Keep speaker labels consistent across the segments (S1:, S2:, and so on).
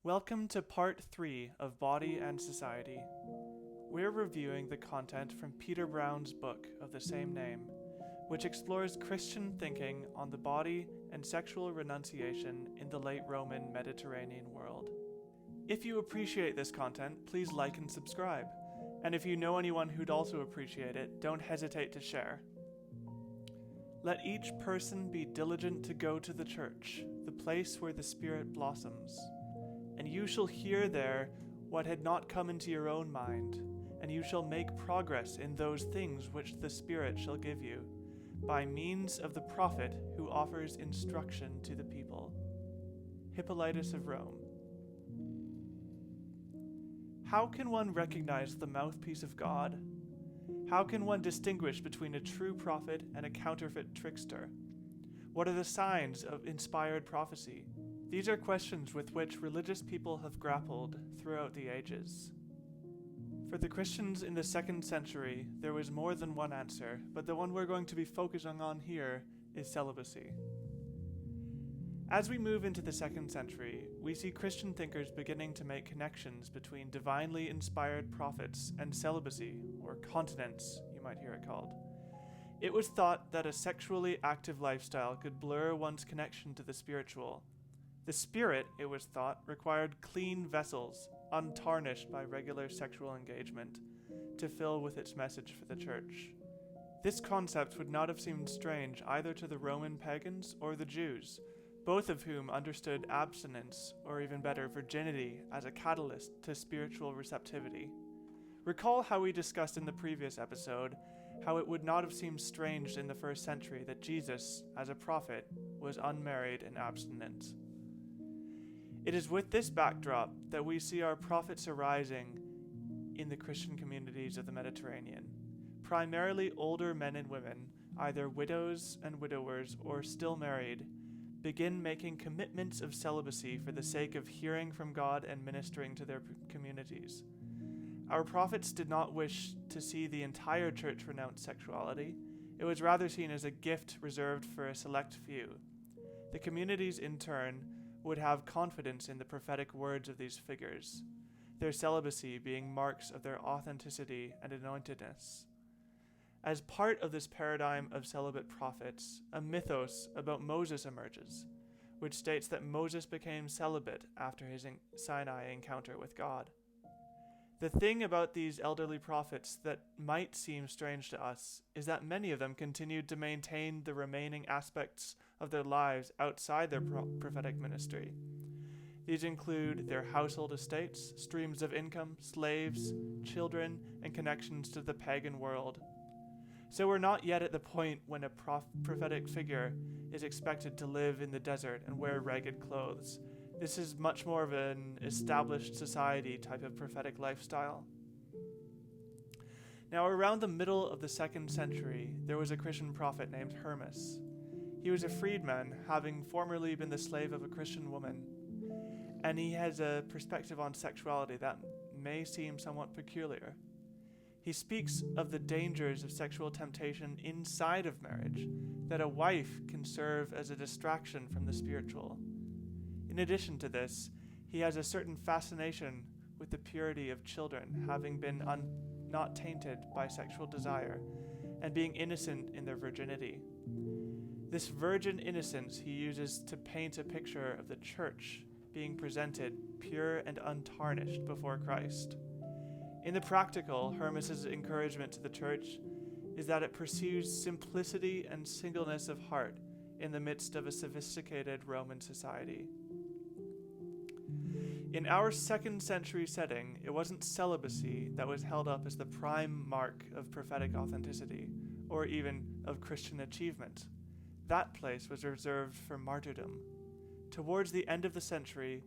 S1: Welcome to part 3 of Body and Society. We're reviewing the content from Peter Brown's book of the same name, which explores Christian thinking on the body and sexual renunciation in the late Roman Mediterranean world. If you appreciate this content, please like and subscribe. And if you know anyone who'd also appreciate it, don't hesitate to share. Let each person be diligent to go to the church, the place where the Spirit blossoms. And you shall hear there what had not come into your own mind, and you shall make progress in those things which the Spirit shall give you, by means of the prophet who offers instruction to the people. Hippolytus of Rome. How can one recognize the mouthpiece of God? How can one distinguish between a true prophet and a counterfeit trickster? What are the signs of inspired prophecy? These are questions with which religious people have grappled throughout the ages. For the Christians in the 2nd century, there was more than one answer, but the one we're going to be focusing on here is celibacy. As we move into the 2nd century, we see Christian thinkers beginning to make connections between divinely inspired prophets and celibacy, or continence, you might hear it called. It was thought that a sexually active lifestyle could blur one's connection to the spiritual. The spirit, it was thought, required clean vessels, untarnished by regular sexual engagement, to fill with its message for the church. This concept would not have seemed strange either to the Roman pagans or the Jews, both of whom understood abstinence, or even better, virginity, as a catalyst to spiritual receptivity. Recall how we discussed in the previous episode how it would not have seemed strange in the 1st century that Jesus, as a prophet, was unmarried and abstinent. It is with this backdrop that we see our prophets arising in the Christian communities of the Mediterranean. Primarily older men and women, either widows and widowers or still married, begin making commitments of celibacy for the sake of hearing from God and ministering to their communities. Our prophets did not wish to see the entire church renounce sexuality. It was rather seen as a gift reserved for a select few. The communities, in turn, would have confidence in the prophetic words of these figures, their celibacy being marks of their authenticity and anointedness. As part of this paradigm of celibate prophets, a mythos about Moses emerges, which states that Moses became celibate after his Sinai encounter with God. The thing about these elderly prophets that might seem strange to us is that many of them continued to maintain the remaining aspects of their lives outside their prophetic ministry. These include their household estates, streams of income, slaves, children, and connections to the pagan world. So we're not yet at the point when a prophetic figure is expected to live in the desert and wear ragged clothes. This is much more of an established society type of prophetic lifestyle. Now, around the middle of the 2nd century, there was a Christian prophet named Hermas. He was a freedman, having formerly been the slave of a Christian woman, and he has a perspective on sexuality that may seem somewhat peculiar. He speaks of the dangers of sexual temptation inside of marriage, that a wife can serve as a distraction from the spiritual. In addition to this, he has a certain fascination with the purity of children, having been not tainted by sexual desire, and being innocent in their virginity. This virgin innocence he uses to paint a picture of the church being presented pure and untarnished before Christ. In the practical, Hermas's encouragement to the church is that it pursues simplicity and singleness of heart in the midst of a sophisticated Roman society. In our 2nd century setting, it wasn't celibacy that was held up as the prime mark of prophetic authenticity, or even of Christian achievement. That place was reserved for martyrdom. Towards the end of the century,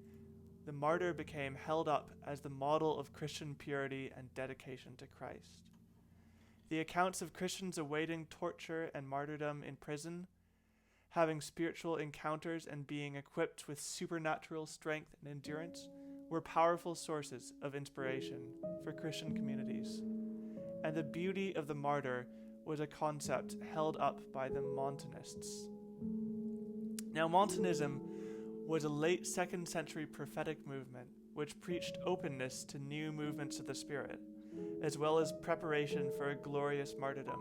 S1: the martyr became held up as the model of Christian purity and dedication to Christ. The accounts of Christians awaiting torture and martyrdom in prison, having spiritual encounters and being equipped with supernatural strength and endurance, were powerful sources of inspiration for Christian communities. And the beauty of the martyr was a concept held up by the Montanists. Now, Montanism was a late 2nd century prophetic movement which preached openness to new movements of the Spirit, as well as preparation for a glorious martyrdom.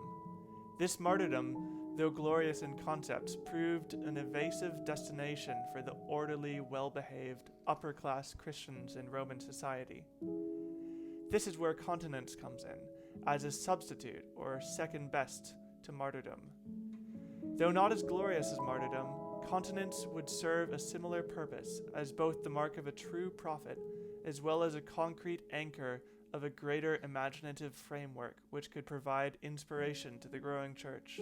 S1: This martyrdom, though glorious in concept, proved an evasive destination for the orderly, well-behaved, upper-class Christians in Roman society. This is where continence comes in, as a substitute or second best to martyrdom. Though not as glorious as martyrdom, continence would serve a similar purpose as both the mark of a true prophet as well as a concrete anchor of a greater imaginative framework which could provide inspiration to the growing church.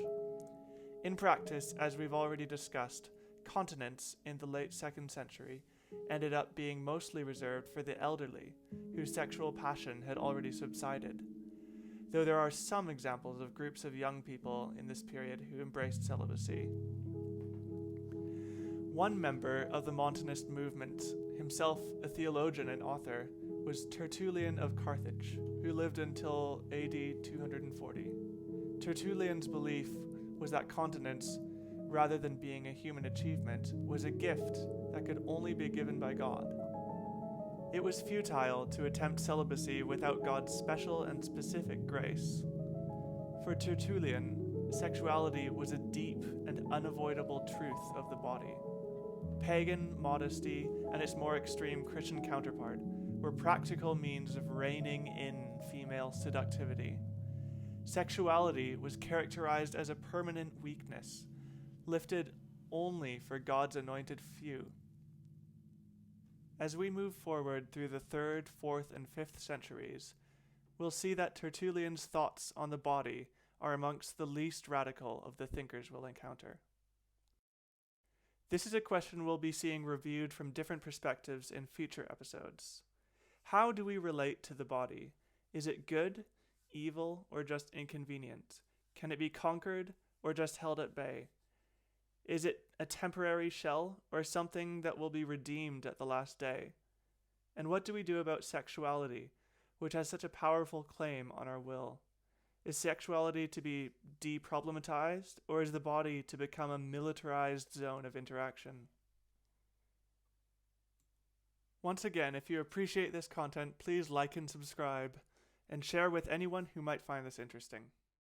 S1: In practice, as we've already discussed, continence in the late 2nd century ended up being mostly reserved for the elderly, whose sexual passion had already subsided, though there are some examples of groups of young people in this period who embraced celibacy. One member of the Montanist movement, himself a theologian and author, was Tertullian of Carthage, who lived until AD 240. Tertullian's belief was that continence, rather than being a human achievement, was a gift that could only be given by God. It was futile to attempt celibacy without God's special and specific grace. For Tertullian, sexuality was a deep and unavoidable truth of the body. Pagan modesty and its more extreme Christian counterpart were practical means of reining in female seductivity. Sexuality was characterized as a permanent weakness, lifted only for God's anointed few. As we move forward through the 3rd, 4th, and 5th centuries, we'll see that Tertullian's thoughts on the body are amongst the least radical of the thinkers we'll encounter. This is a question we'll be seeing reviewed from different perspectives in future episodes. How do we relate to the body? Is it good, evil, or just inconvenient? Can it be conquered or just held at bay? Is it a temporary shell or something that will be redeemed at the last day? And what do we do about sexuality, which has such a powerful claim on our will? Is sexuality to be deproblematized, or is the body to become a militarized zone of interaction? Once again, if you appreciate this content, please like and subscribe, and share with anyone who might find this interesting.